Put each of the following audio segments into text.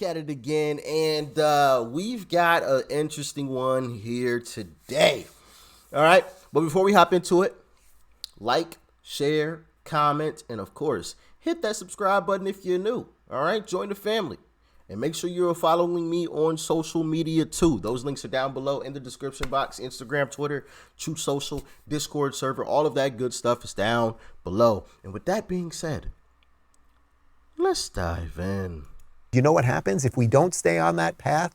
back at it again, and we've got an interesting one here today. All right, but before we hop into it, like, share, comment, and of course, hit that subscribe button if you're new. All right, join the family. And make sure you're following me on social media too. Those links are down below in the description box. Instagram, Twitter, Truth Social, Discord server, all of that good stuff is down below. And with that being said, let's dive in. You know what happens if we don't stay on that path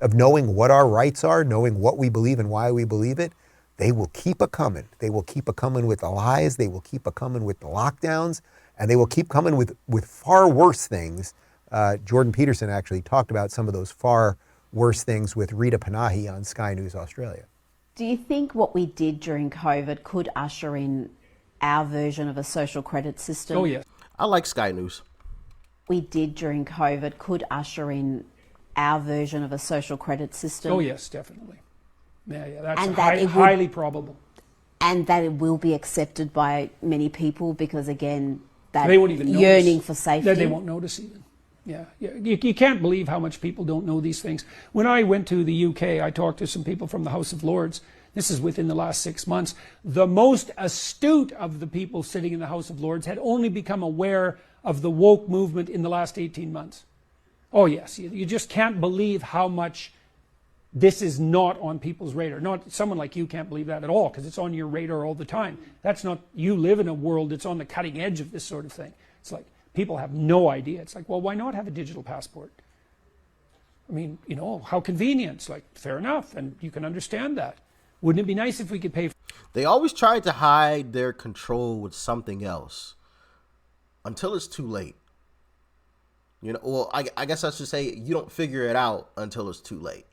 of knowing what our rights are, knowing what we believe and why we believe it? They will keep a coming. They will keep a coming with the lies. They will keep a coming with the lockdowns. And they will keep coming with far worse things. Jordan Peterson actually talked about some of those far worse things with Rita Panahi on Sky News Australia. Do you think what we did during COVID could usher in our version of a social credit system? Oh, yes. I like Sky News. We did during COVID could usher in our version of a social credit system? Oh, yes, definitely. Yeah, that's And that highly probable. And that it will be accepted by many people because, again, that They won't even yearning notice. for safety. They won't notice even. Yeah. You can't believe how much people don't know these things. When I went to the UK, I talked to some people from the House of Lords. This is within the last 6 months. The most astute of the people sitting in the House of Lords had only become aware of the woke movement in the last 18 months. Oh, yes. You just can't believe how much this is not on people's radar. Not someone like you can't believe that at all because it's on your radar all the time. That's not, you live in a world that's on the cutting edge of this sort of thing. It's like, people have no idea. It's like, well, why not have a digital passport? I mean, how convenient. It's like, fair enough, and you can understand that. Wouldn't it be nice if we could pay for... They always try to hide their control with something else until it's too late. Well, I guess I should say you don't figure it out until it's too late.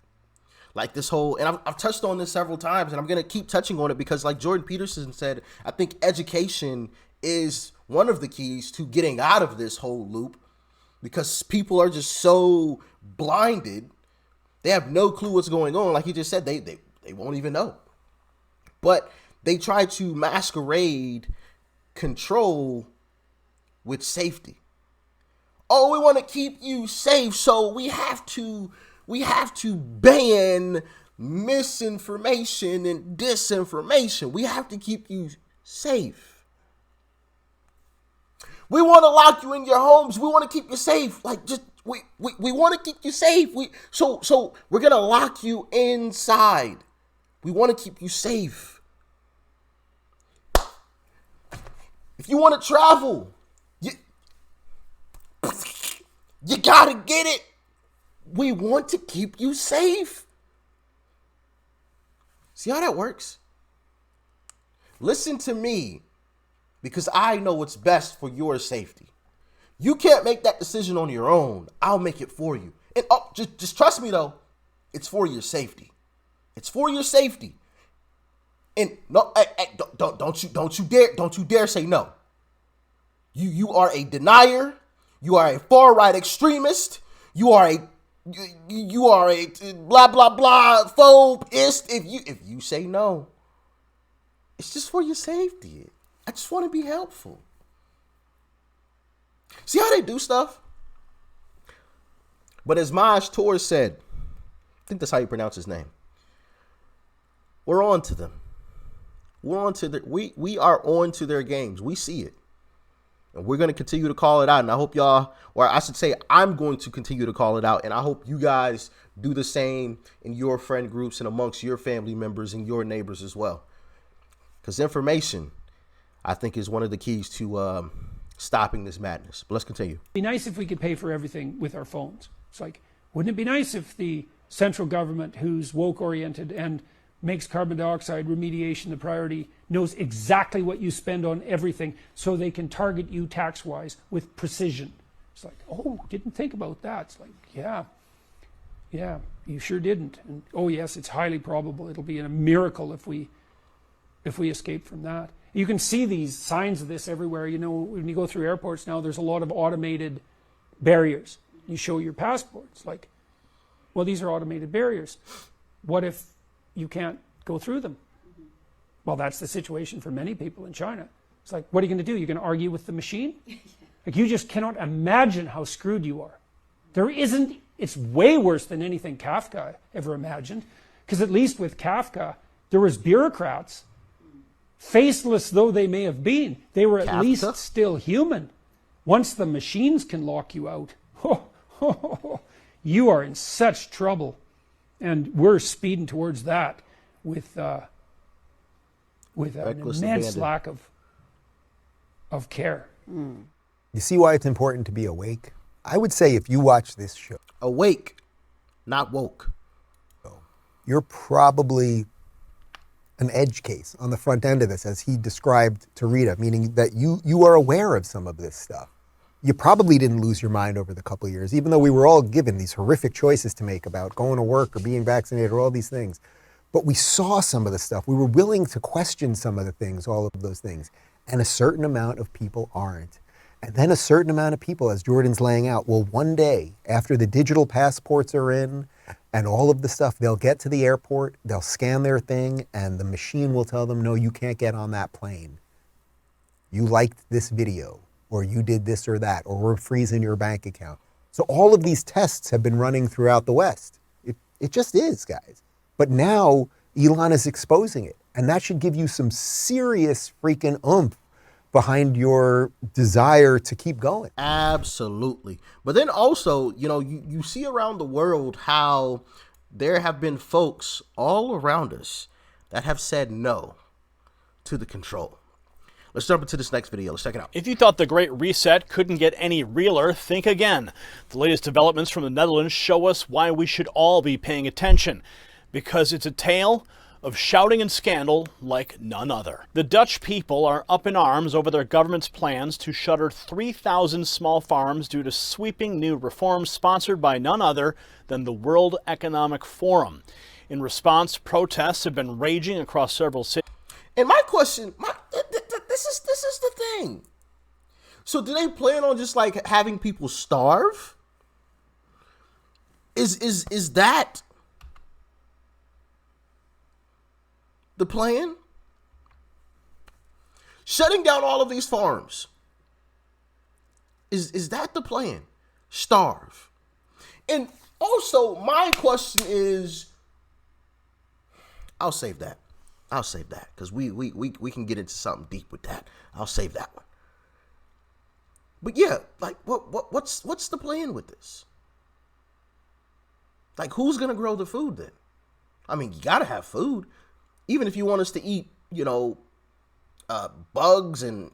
Like this whole, and I've touched on this several times, and I'm going to keep touching on it because like Jordan Peterson said, I think education is one of the keys to getting out of this whole loop because people are just so blinded. They have no clue what's going on. Like he just said, they won't even know. But they try to masquerade control with safety. Oh, we want to keep you safe, so we have to ban misinformation and disinformation. We have to keep you safe. We want to lock you in your homes. We want to keep you safe. Like we want to keep you safe. So we're gonna lock you inside. We want to keep you safe. If you want to travel, you gotta get it. We want to keep you safe. See how that works? Listen to me. Because I know what's best for your safety. You can't make that decision on your own. I'll make it for you. And just trust me though, it's for your safety. It's for your safety. And no, don't you dare say no. You are a denier. You are a far right extremist. You are a blah blah blah phobist. If you say no, it's just for your safety. I just want to be helpful. See how they do stuff? But as Maj Toure said, I think that's how you pronounce his name. We're on to them. We are on to their games. We see it. And we're going to continue to call it out. And I hope y'all, or I should say, I'm going to continue to call it out. And I hope you guys do the same in your friend groups and amongst your family members and your neighbors as well. Because information, I think, is one of the keys to stopping this madness. But let's continue. It'd be nice if we could pay for everything with our phones. It's like, wouldn't it be nice if the central government, who's woke-oriented and makes carbon dioxide remediation the priority, knows exactly what you spend on everything so they can target you tax-wise with precision? It's like, oh, didn't think about that. It's like, yeah, you sure didn't. And oh, yes, it's highly probable. It'll be a miracle if we escape from that. You can see these signs of this everywhere. When you go through airports now, there's a lot of automated barriers. You show your passport. It's like, well, these are automated barriers. What if you can't go through them? Well, that's the situation for many people in China. It's like, what are you going to do? You're going to argue with the machine? Like, you just cannot imagine how screwed you are. There isn't It's way worse than anything Kafka ever imagined, because at least with Kafka, there was bureaucrats. Faceless though they may have been, they were at least still human. Once the machines can lock you out, you are in such trouble. And we're speeding towards that with an immense lack of care. You see why it's important to be awake? I would say if you watch this show, Awake, not woke. you're probably an edge case on the front end of this, as he described to Rita, meaning that you are aware of some of this stuff. You probably didn't lose your mind over the couple of years, even though we were all given these horrific choices to make about going to work or being vaccinated or all these things. But we saw some of the stuff. We were willing to question some of the things, all of those things. And a certain amount of people aren't. And then a certain amount of people, as Jordan's laying out, will one day, after the digital passports are in and all of the stuff, they'll get to the airport, they'll scan their thing, and the machine will tell them, no, you can't get on that plane. You liked this video, or you did this or that, or we're freezing your bank account. So all of these tests have been running throughout the West. It just is, guys. But now Elon is exposing it. And that should give you some serious freaking oomph behind your desire to keep going. Absolutely. But then also, you see around the world how there have been folks all around us that have said no to the control. Let's jump into this next video. Let's check it out. If you thought the Great Reset couldn't get any realer, think again. The latest developments from the Netherlands show us why we should all be paying attention. Because it's a tale of shouting and scandal like none other. The Dutch people are up in arms over their government's plans to shutter 3,000 small farms due to sweeping new reforms sponsored by none other than the World Economic Forum. In response, protests have been raging across several cities. And my question, this is the thing. So do they plan on just like having people starve? Is that the plan? Shutting down all of these farms. Is that the plan? Starve. And also my question is, I'll save that because we can get into something deep with that. I'll save that one. But yeah, like what's the plan with this? Like, who's gonna grow the food then? I mean, you gotta have food. Even if you want us to eat, bugs and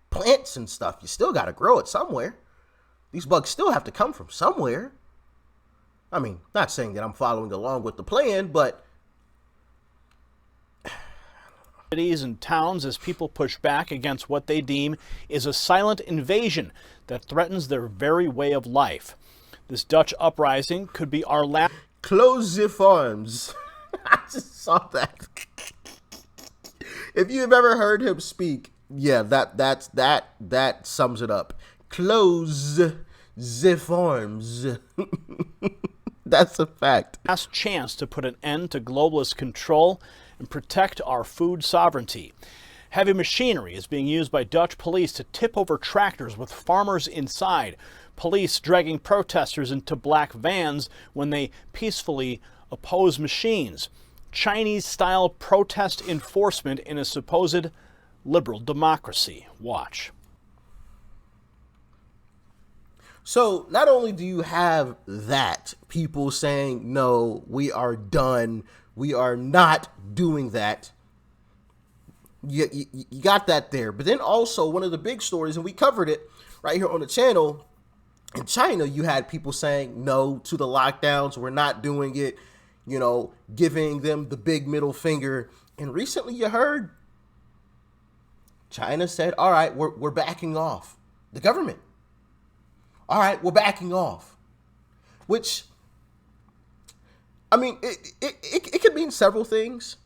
plants and stuff, you still got to grow it somewhere. These bugs still have to come from somewhere. I mean, not saying that I'm following along with the plan, but cities and towns as people push back against what they deem is a silent invasion that threatens their very way of life. This Dutch uprising could be our last. Close the farms. I just saw that. If you've ever heard him speak, yeah, that sums it up. Close the farms. That's a fact. Last chance to put an end to globalist control and protect our food sovereignty. Heavy machinery is being used by Dutch police to tip over tractors with farmers inside. Police dragging protesters into black vans when they peacefully oppose machines. Chinese-style protest enforcement in a supposed liberal democracy. Watch. So not only do you have that, people saying, no, we are done, we are not doing that. You got that there. But then also one of the big stories, and we covered it right here on the channel, in China, you had people saying no to the lockdowns. We're not doing it, giving them the big middle finger. And recently you heard China said, all right, we're backing off. The government. All right, we're backing off. Which, I mean, it could mean several things.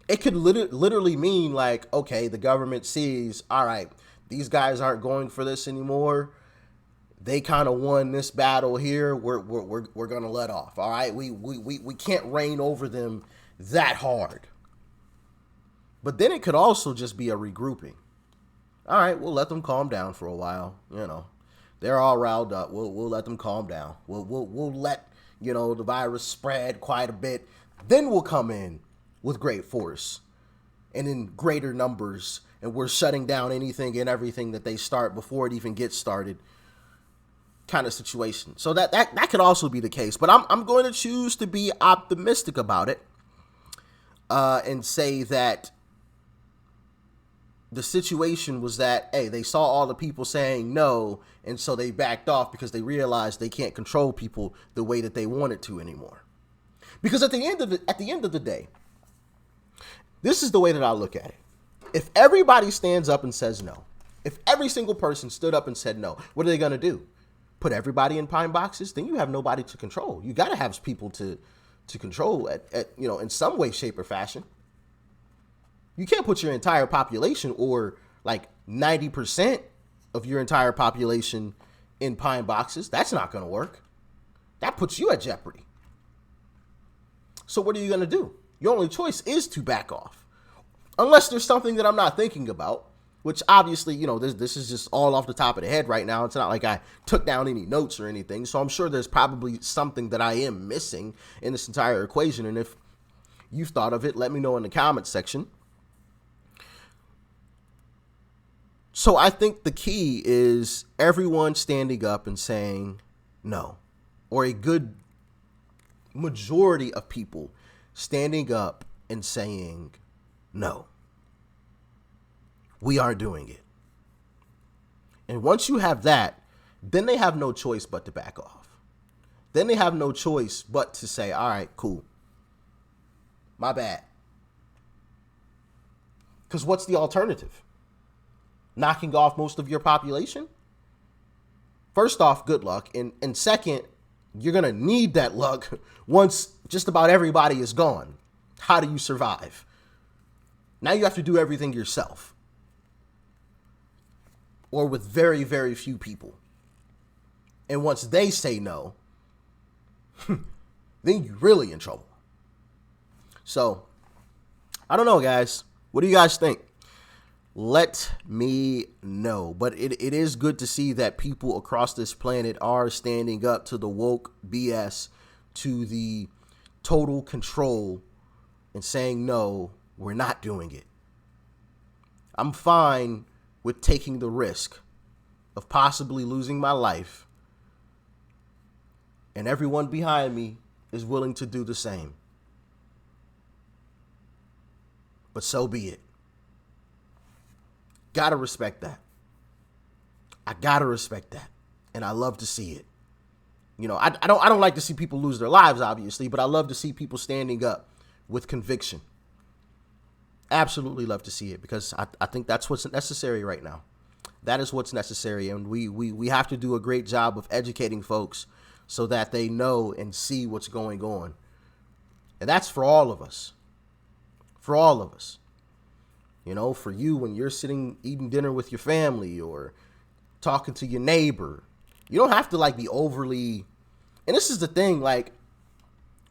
It could literally mean like, okay, the government sees, all right, these guys aren't going for this anymore. They kind of won this battle here. We're gonna let off. All right, we can't reign over them that hard. But then it could also just be a regrouping. All right, we'll let them calm down for a while. They're all riled up. We'll let them calm down. We'll let, you know, the virus spread quite a bit. Then we'll come in with great force and in greater numbers, and we're shutting down anything and everything that they start before it even gets started, kind of situation. So that could also be the case. But I'm going to choose to be optimistic about it, and say that the situation was that, hey, they saw all the people saying no, and so they backed off because they realized they can't control people the way that they wanted to anymore. Because at the end of the day, this is the way that I look at it. If everybody stands up and says no, if every single person stood up and said no, what are they going to do? Put everybody in pine boxes? Then you have nobody to control. You got to have people to control at, you know, in some way, shape, or fashion. You can't put your entire population, or like 90% of your entire population, in pine boxes. That's not going to work. That puts you at jeopardy. So what are you going to do? Your only choice is to back off. Unless there's something that I'm not thinking about, which obviously, you know, this is just all off the top of the head right now. It's not like I took down any notes or anything. So I'm sure there's probably something that I am missing in this entire equation. And if you've thought of it, let me know in the comments section. So I think the key is everyone standing up and saying no, or a good majority of people standing up and saying no. We are doing it. And once you have that, then they have no choice but to back off. Then they have no choice but to say, all right, cool. My bad. Because what's the alternative? Knocking off most of your population? First off, good luck. And second, you're going to need that luck once just about everybody is gone. How do you survive? Now you have to do everything yourself. Or with very, very few people. And once they say no, then you're really in trouble. So, I don't know, guys. What do you guys think? Let me know. But it is good to see that people across this planet are standing up to the woke BS, to the total control, and saying, no, we're not doing it. I'm fine with taking the risk of possibly losing my life, and everyone behind me is willing to do the same. But so be it. Gotta respect that. I gotta respect that. And I love to see it. You know, I don't like to see people lose their lives, obviously, but I love to see people standing up with conviction. Absolutely love to see it, because I think that's what's necessary right now. That is what's necessary. And we have to do a great job of educating folks so that they know and see what's going on. And that's for all of us. For all of us. You know, for you when you're sitting eating dinner with your family or talking to your neighbor, you don't have to like be overly, and this is the thing, like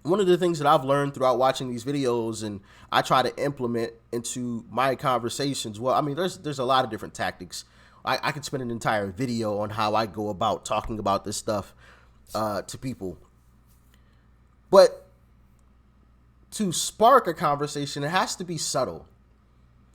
one of the things that I've learned throughout watching these videos and I try to implement into my conversations. Well, I mean, there's a lot of different tactics. I could spend an entire video on how I go about talking about this stuff to people. But to spark a conversation, it has to be subtle.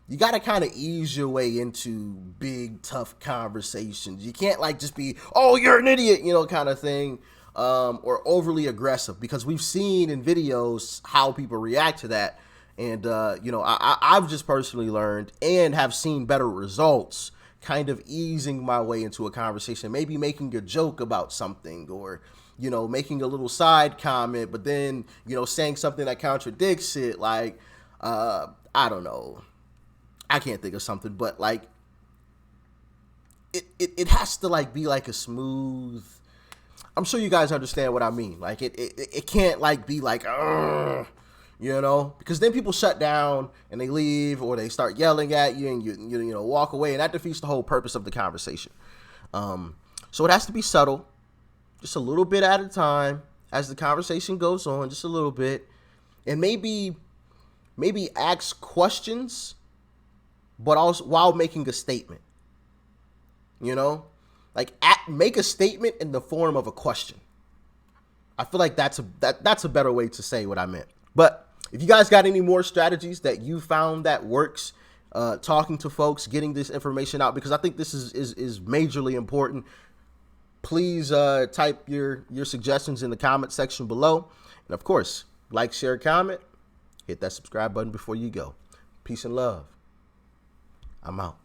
You got to kind of ease your way into big, tough conversations. You can't like just be, oh, you're an idiot, you know, kind of thing, or overly aggressive, because we've seen in videos how people react to that. And, you know, I've just personally learned and have seen better results kind of easing my way into a conversation, maybe making a joke about something, or, you know, making a little side comment, but then, you know, saying something that contradicts it. Like, I don't know. I can't think of something, but like it has to like be like a smooth, I'm sure you guys understand what I mean. Like it can't like be like, you know, because then people shut down and they leave, or they start yelling at you and you know, walk away, and that defeats the whole purpose of the conversation. So it has to be subtle, just a little bit at a time as the conversation goes on, just a little bit, and maybe ask questions, but also while making a statement, you know, Like, make a statement in the form of a question. I feel like that's a better way to say what I meant. But if you guys got any more strategies that you found that works, talking to folks, getting this information out, because I think this is majorly important, please type your suggestions in the comment section below. And of course, like, share, comment, hit that subscribe button before you go. Peace and love. I'm out.